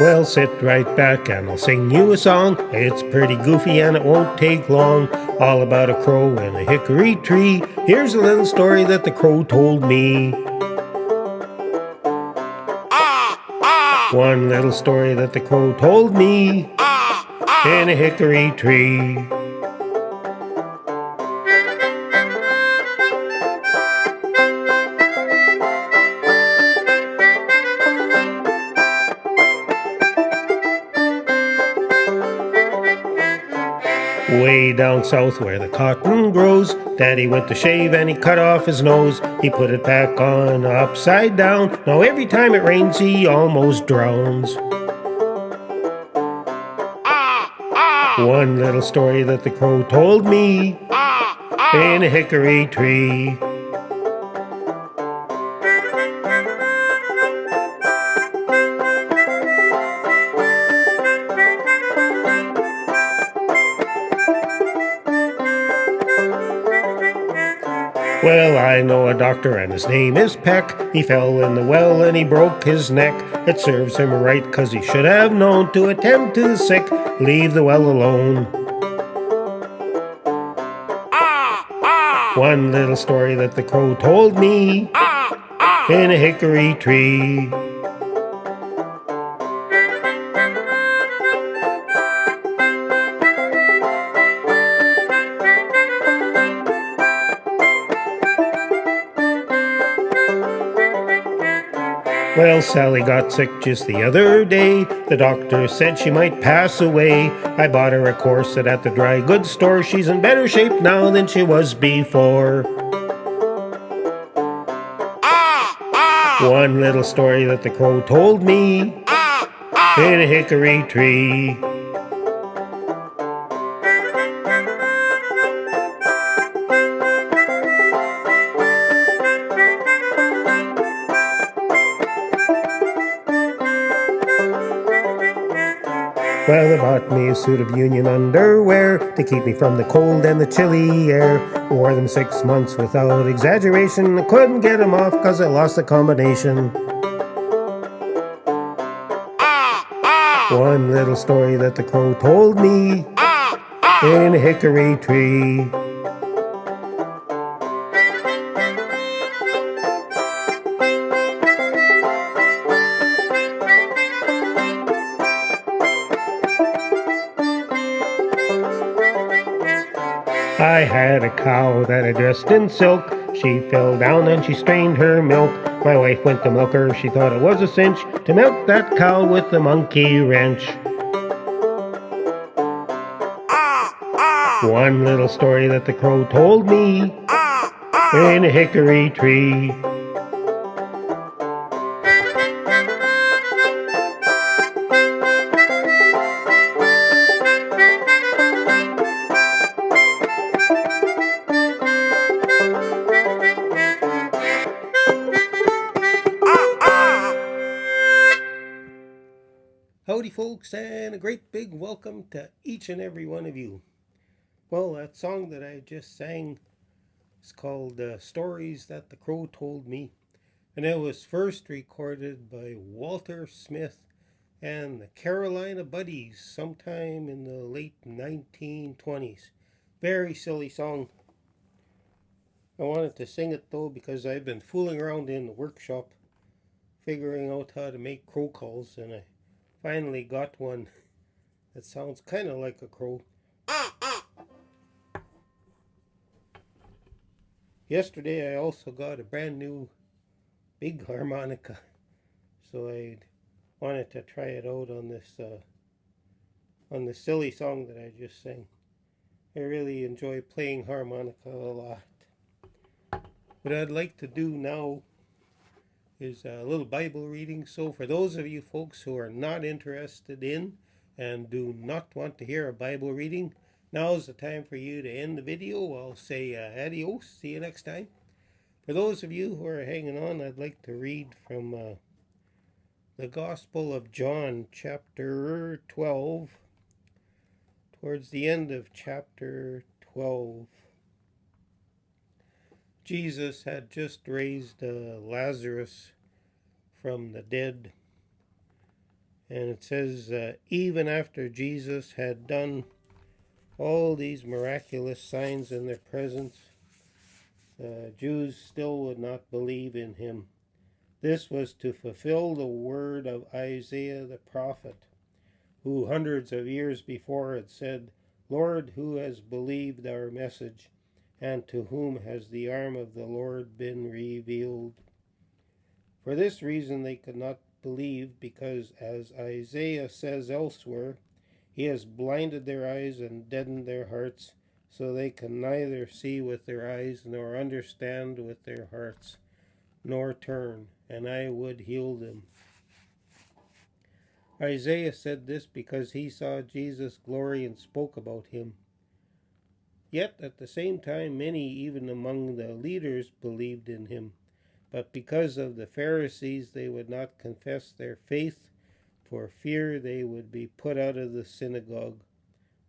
Well, sit right back and I'll sing you a song. It's pretty goofy and it won't take long. All about a crow in a hickory tree. Here's a little story that the crow told me. One little story that the crow told me in a hickory tree. Way down south where the cotton grows, Daddy went to shave and he cut off his nose. He put it back on upside down. Now every time it rains he almost drowns. One little story that the crow told me in a hickory tree. Well, I know a doctor and his name is Peck. He fell in the well and he broke his neck. It serves him right 'cause he should have known to attend to the sick, leave the well alone. One little story that the crow told me in a hickory tree. Well, Sally got sick just the other day. The doctor said she might pass away. I bought her a corset at the dry goods store. She's in better shape now than she was before. One little story that the crow told me in a hickory tree. Well, they bought me a suit of union underwear to keep me from the cold and the chilly air. Wore them 6 months without exaggeration. I couldn't get them off 'cause I lost the combination. One little story that the crow told me in a hickory tree. I had a cow that I dressed in silk. She fell down and she strained her milk. My wife went to milk her, she thought it was a cinch to milk that cow with the monkey wrench. One little story that the crow told me in a hickory tree. Howdy folks, and a great big welcome to each and every one of you. Well, that song that I just sang is called Stories That the Crow Told Me, and it was first recorded by Walter Smith and the Carolina Buddies sometime in the late 1920s. Very silly song. I wanted to sing it though because I've been fooling around in the workshop figuring out how to make crow calls, and I finally got one that sounds kind of like a crow. Yesterday I also got a brand new big harmonica, so I wanted to try it out on this silly song that I just sang. I really enjoy playing harmonica a lot. What I'd like to do now is a little Bible reading. So for those of you folks who are not interested in and do not want to hear a Bible reading, now's the time for you to end the video. I'll say adios, see you next time. For those of you who are hanging on, I'd like to read from the Gospel of John, chapter 12, towards the end of chapter 12. Jesus had just raised Lazarus from the dead, And it says, even after Jesus had done all these miraculous signs in their presence, Jews still would not believe in him. This was to fulfill the word of Isaiah the prophet, who hundreds of years before had said, Lord, who has believed our message, and to whom has the arm of the Lord been revealed? For this reason they could not believe, because, as Isaiah says elsewhere, he has blinded their eyes and deadened their hearts, so they can neither see with their eyes nor understand with their hearts, nor turn, and I would heal them. Isaiah said this because he saw Jesus' glory and spoke about him. Yet at the same time, many, even among the leaders, believed in him. But because of the Pharisees, they would not confess their faith, for fear they would be put out of the synagogue.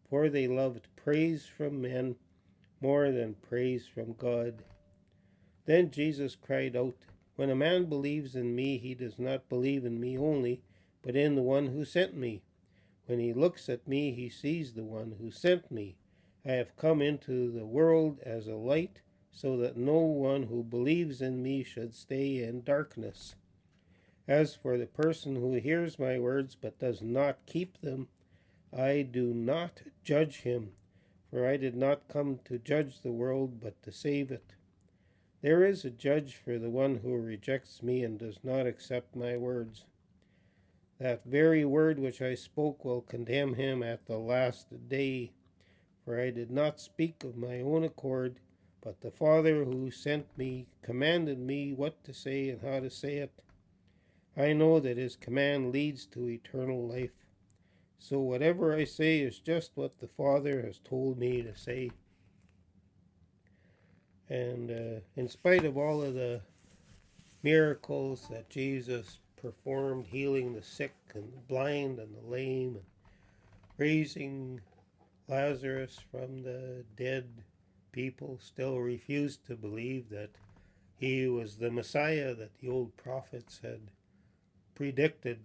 For they loved praise from men more than praise from God. Then Jesus cried out, When a man believes in me, he does not believe in me only, but in the one who sent me. When he looks at me, he sees the one who sent me. I have come into the world as a light, so that no one who believes in me should stay in darkness. As for the person who hears my words but does not keep them, I do not judge him, for I did not come to judge the world but to save it. There is a judge for the one who rejects me and does not accept my words. That very word which I spoke will condemn him at the last day, for I did not speak of my own accord, but the Father who sent me commanded me what to say and how to say it. I know that his command leads to eternal life. So whatever I say is just what the Father has told me to say. And in spite of all of the miracles that Jesus performed, healing the sick and the blind and the lame, and raising Lazarus from the dead, people still refused to believe that he was the Messiah that the old prophets had predicted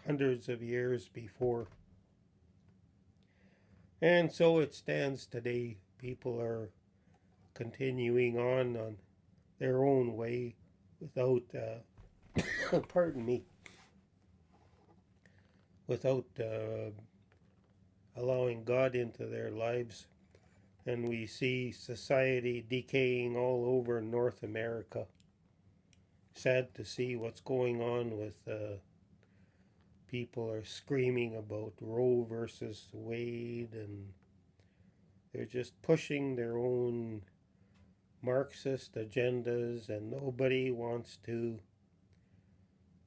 hundreds of years before. And so it stands today. People are continuing on their own way without, pardon me, without allowing God into their lives. And we see society decaying all over North America. Sad to see what's going on with people are screaming about Roe versus Wade, and they're just pushing their own Marxist agendas, and nobody wants to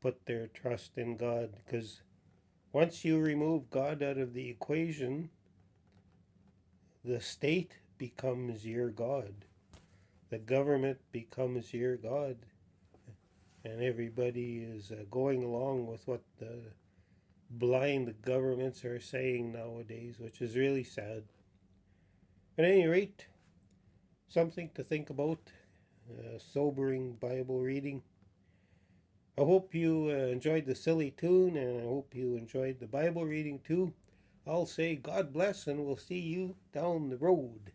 put their trust in God, because once you remove God out of the equation, the state becomes your God. The government becomes your God. And everybody is going along with what the blind governments are saying nowadays, which is really sad. At any rate, something to think about, sobering Bible reading. I hope you enjoyed the silly tune, and I hope you enjoyed the Bible reading too. I'll say God bless, and we'll see you down the road.